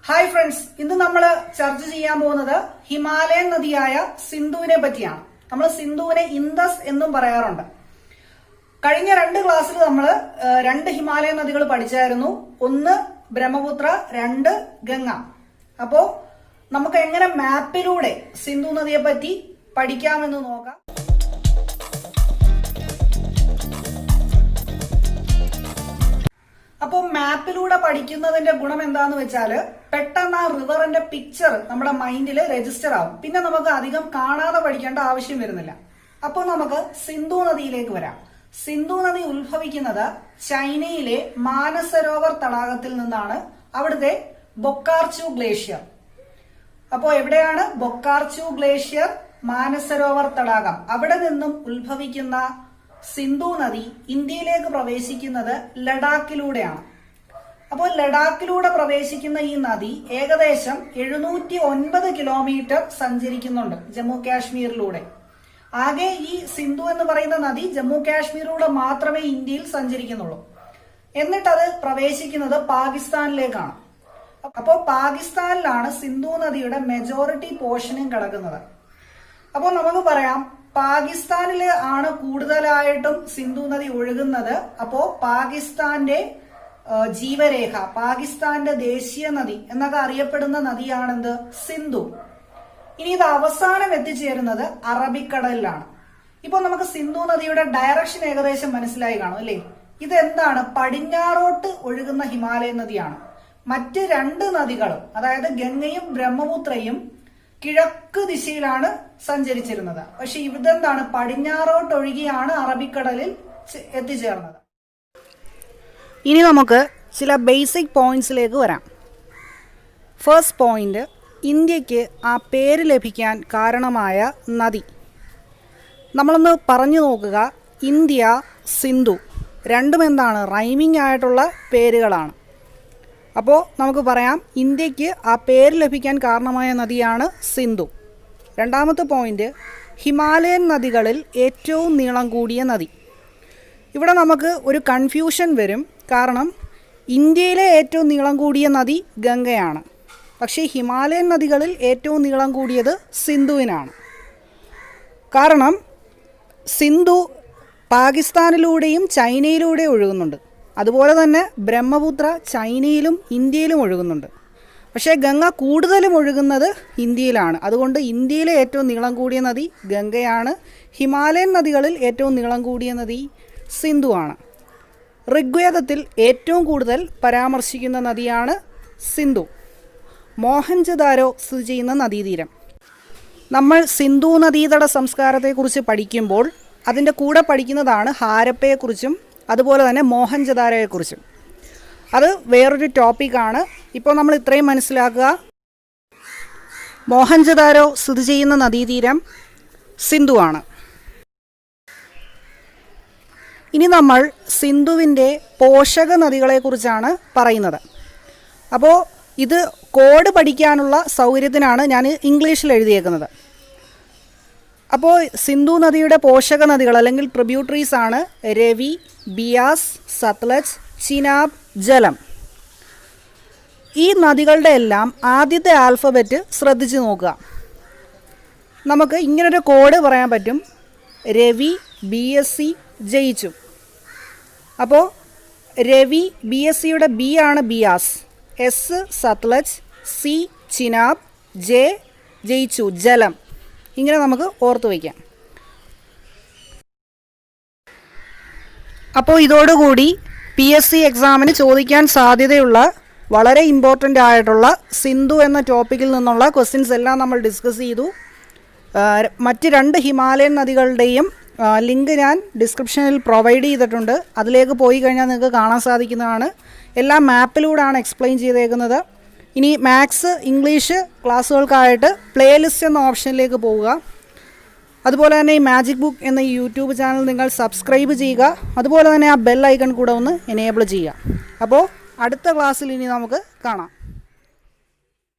Hi friends, ഇന്ന് നമ്മൾ ചർച്ച ചെയ്യാൻ പോകുന്നത് ഹിമാലയൻ നദിയായ സിന്ധുവിനെ പറ്റിയാണ്. നമ്മൾ സിന്ധുവിനെ ഇൻഡസ് എന്നും പറയാറുണ്ട്. കഴിഞ്ഞ 2 ക്ലാസ്സിൽ നമ്മൾ 2 ഹിമാലയൻ നദികൾ പഠിച്ചായിരുന്നു. ഒന്ന് ബ്രഹ്മപുത്ര, 2 ഗംഗ. അപ്പോ നമുക്ക് എങ്ങനെ മാപ്പിലൂടെ സിന്ധു നദിയെ പറ്റി പഠിക്കാമെന്ന് നോക്കാം. അപ്പോൾ മാപ്പിലൂടെ പഠിക്കുന്നതിന്റെ ഗുണം എന്താന്ന് വെച്ചാല് പെട്ടെന്ന് ആ റിവറിന്റെ പിക്ചർ നമ്മുടെ മൈൻഡിൽ രജിസ്റ്റർ ആവും. പിന്നെ നമുക്ക് അധികം കാണാതെ പഠിക്കേണ്ട ആവശ്യം വരുന്നില്ല. അപ്പോൾ നമുക്ക് സിന്ധു നദിയിലേക്ക് വരാം. സിന്ധു നദി ഉത്ഭവിക്കുന്നത് ചൈനയിലെ മാനസരോവർ തടാകത്തിൽ നിന്നാണ്. അവിടുത്തെ ബൊക്കാർച്ചു ഗ്ലേഷ്യർ. അപ്പോൾ എവിടെയാണ് ബൊക്കാർച്ചു ഗ്ലേഷ്യർ? മാനസരോവർ തടാകം. അവിടെ നിന്നും ഉത്ഭവിക്കുന്ന സിന്ധു നദി ഇന്ത്യയിലേക്ക് പ്രവേശിക്കുന്നത് ലഡാക്കിലൂടെയാണ്. അപ്പോൾ ലഡാക്കിലൂടെ പ്രവേശിക്കുന്ന ഈ നദി ഏകദേശം 709 കിലോമീറ്റർ സഞ്ചരിക്കുന്നുണ്ട് ജമ്മു കാശ്മീരിലൂടെ. ആകെ ഈ സിന്ധു എന്ന് പറയുന്ന നദി ജമ്മു കാശ്മീരിലൂടെ മാത്രമേ ഇന്ത്യയിൽ സഞ്ചരിക്കുന്നുള്ളൂ. എന്നിട്ടത് പ്രവേശിക്കുന്നത് പാകിസ്ഥാനിലേക്കാണ്. അപ്പോൾ പാകിസ്ഥാനിലാണ് സിന്ധു നദിയുടെ മെജോറിറ്റി പോർഷനും കിടക്കുന്നത്. അപ്പോൾ നമുക്ക് പറയാം, പാകിസ്ഥാനിൽ ആണ് കൂടുതലായിട്ടും സിന്ധു നദി ഒഴുകുന്നത്. അപ്പോ പാകിസ്ഥാന്റെ ജീവരേഖ, പാകിസ്ഥാന്റെ ദേശീയ നദി എന്നൊക്കെ അറിയപ്പെടുന്ന നദിയാണെന്ത്? സിന്ധു. ഇനി ഇത് അവസാനം എത്തിച്ചേരുന്നത് അറബിക്കടലിലാണ്. ഇപ്പൊ നമുക്ക് സിന്ധു നദിയുടെ ഡയറക്ഷൻ ഏകദേശം മനസ്സിലായി കാണും അല്ലേ? ഇതെന്താണ്? പടിഞ്ഞാറോട്ട് ഒഴുകുന്ന ഹിമാലയൻ നദിയാണ്. മറ്റ് 2 നദികളും, അതായത് ഗംഗയും ബ്രഹ്മപുത്രയും കിഴക്ക് ദിശയിലാണ് സഞ്ചരിച്ചിരുന്നത്. പക്ഷെ ഇതെന്താണ്? പടിഞ്ഞാറോട്ടൊഴുകിയാണ് അറബിക്കടലിൽ എത്തിച്ചേർന്നത്. ഇനി നമുക്ക് ചില ബേസിക് പോയിന്റ്സിലേക്ക് വരാം. ഫസ്റ്റ് പോയിന്റ്, ഇന്ത്യക്ക് ആ പേര് ലഭിക്കാൻ കാരണമായ നദി. നമ്മളൊന്ന് പറഞ്ഞു നോക്കുക. ഇന്ത്യ, സിന്ധു രണ്ടും എന്താണ്? റൈമിംഗ് ആയിട്ടുള്ള പേരുകളാണ്. അപ്പോൾ നമുക്ക് പറയാം, ഇന്ത്യക്ക് ആ പേര് ലഭിക്കാൻ കാരണമായ നദിയാണ് സിന്ധു. രണ്ടാമത്തെ പോയിന്റ്, ഹിമാലയൻ നദികളിൽ ഏറ്റവും നീളം കൂടിയ നദി. ഇവിടെ നമുക്ക് ഒരു കൺഫ്യൂഷൻ വരും. കാരണം ഇന്ത്യയിലെ ഏറ്റവും നീളം കൂടിയ നദി ഗംഗയാണ്. പക്ഷേ ഹിമാലയൻ നദികളിൽ ഏറ്റവും നീളം കൂടിയത് സിന്ധുവിനാണ്. കാരണം സിന്ധു പാകിസ്ഥാനിലൂടെയും ചൈനയിലൂടെയും ഒഴുകുന്നുണ്ട്. അതുപോലെ തന്നെ ബ്രഹ്മപുത്ര ചൈനയിലും ഇന്ത്യയിലും ഒഴുകുന്നുണ്ട്. പക്ഷേ ഗംഗ കൂടുതലും ഒഴുകുന്നത് ഇന്ത്യയിലാണ്. അതുകൊണ്ട് ഇന്ത്യയിലെ ഏറ്റവും നീളം കൂടിയ നദി ഗംഗയാണ്. ഹിമാലയൻ നദികളിൽ ഏറ്റവും നീളം കൂടിയ നദി സിന്ധുവാണ്. ഋഗ്വേദത്തിൽ ഏറ്റവും കൂടുതൽ പരാമർശിക്കുന്ന നദിയാണ് സിന്ധു. മോഹൻജദാരോ സ്ഥിതി ചെയ്യുന്ന നദീതീരം. നമ്മൾ സിന്ധു നദീതട സംസ്കാരത്തെക്കുറിച്ച് പഠിക്കുമ്പോൾ അതിൻ്റെ കൂടെ പഠിക്കുന്നതാണ് ഹാരപ്പയെക്കുറിച്ചും അതുപോലെ തന്നെ മോഹൻജദാരോയെക്കുറിച്ചും. അത് വേറൊരു ടോപ്പിക്കാണ്. ഇപ്പോൾ നമ്മൾ ഇത്രയും മനസ്സിലാക്കുക. മോഹൻജദാരോ സ്ഥിതി ചെയ്യുന്ന നദീതീരം സിന്ധുവാണ്. ഇനി നമ്മൾ സിന്ധുവിൻ്റെ പോഷക നദികളെക്കുറിച്ചാണ് പറയുന്നത്. അപ്പോൾ ഇത് കോഡ് പഠിക്കാനുള്ള സൗകര്യത്തിനാണ് ഞാൻ ഇംഗ്ലീഷിൽ എഴുതിയേക്കുന്നത്. അപ്പോൾ സിന്ധു നദിയുടെ പോഷക നദികൾ അല്ലെങ്കിൽ ട്രിബ്യൂട്ടറീസ് ആണ് രവി, ബിയാസ്, സത്ലജ്, ചിനാബ്, ജലം. ഈ നദികളുടെ എല്ലാം ആദ്യത്തെ ആൽഫബറ്റ് ശ്രദ്ധിച്ച് നോക്കുക. നമുക്ക് ഇങ്ങനൊരു കോഡ് പറയാൻ പറ്റും. രവി BSc ജയിച്ചു. അപ്പോൾ രവി BScയുടെ B ആണ് Beas, S Sutlej, C Chenab, J ജയിച്ചു ജലം. ഇങ്ങനെ നമുക്ക് ഓർത്തു വയ്ക്കാം. അപ്പോൾ ഇതോടുകൂടി PSC എക്സാമിന് ചോദിക്കാൻ സാധ്യതയുള്ള വളരെ ഇമ്പോർട്ടൻ്റ് ആയിട്ടുള്ള സിന്ധു എന്ന ടോപ്പിക്കിൽ നിന്നുള്ള ക്വസ്റ്റ്യൻസ് എല്ലാം നമ്മൾ ഡിസ്കസ് ചെയ്തു. മറ്റ് 2 ഹിമാലയൻ നദികളുടെയും ലിങ്ക് ഞാൻ ഡിസ്ക്രിപ്ഷനിൽ പ്രൊവൈഡ് ചെയ്തിട്ടുണ്ട്. അതിലേക്ക് പോയി കഴിഞ്ഞാൽ നിങ്ങൾക്ക് കാണാൻ സാധിക്കുന്നതാണ്. എല്ലാം മാപ്പിലൂടെയാണ് എക്സ്പ്ലെയിൻ ചെയ്തേക്കുന്നത്. ഇനി മാത്സ്, ഇംഗ്ലീഷ് ക്ലാസ്സുകൾക്കായിട്ട് പ്ലേലിസ്റ്റ് എന്ന ഓപ്ഷനിലേക്ക് പോവുക. അതുപോലെ തന്നെ ഈ മാജിക് ബുക്ക് എന്ന ഈ യൂട്യൂബ് ചാനൽ നിങ്ങൾ സബ്സ്ക്രൈബ് ചെയ്യുക. അതുപോലെ തന്നെ ആ ബെൽ ഐക്കൺ കൂടെ ഒന്ന് എനേബിൾ ചെയ്യുക. അപ്പോൾ അടുത്ത ക്ലാസ്സിൽ ഇനി നമുക്ക് കാണാം.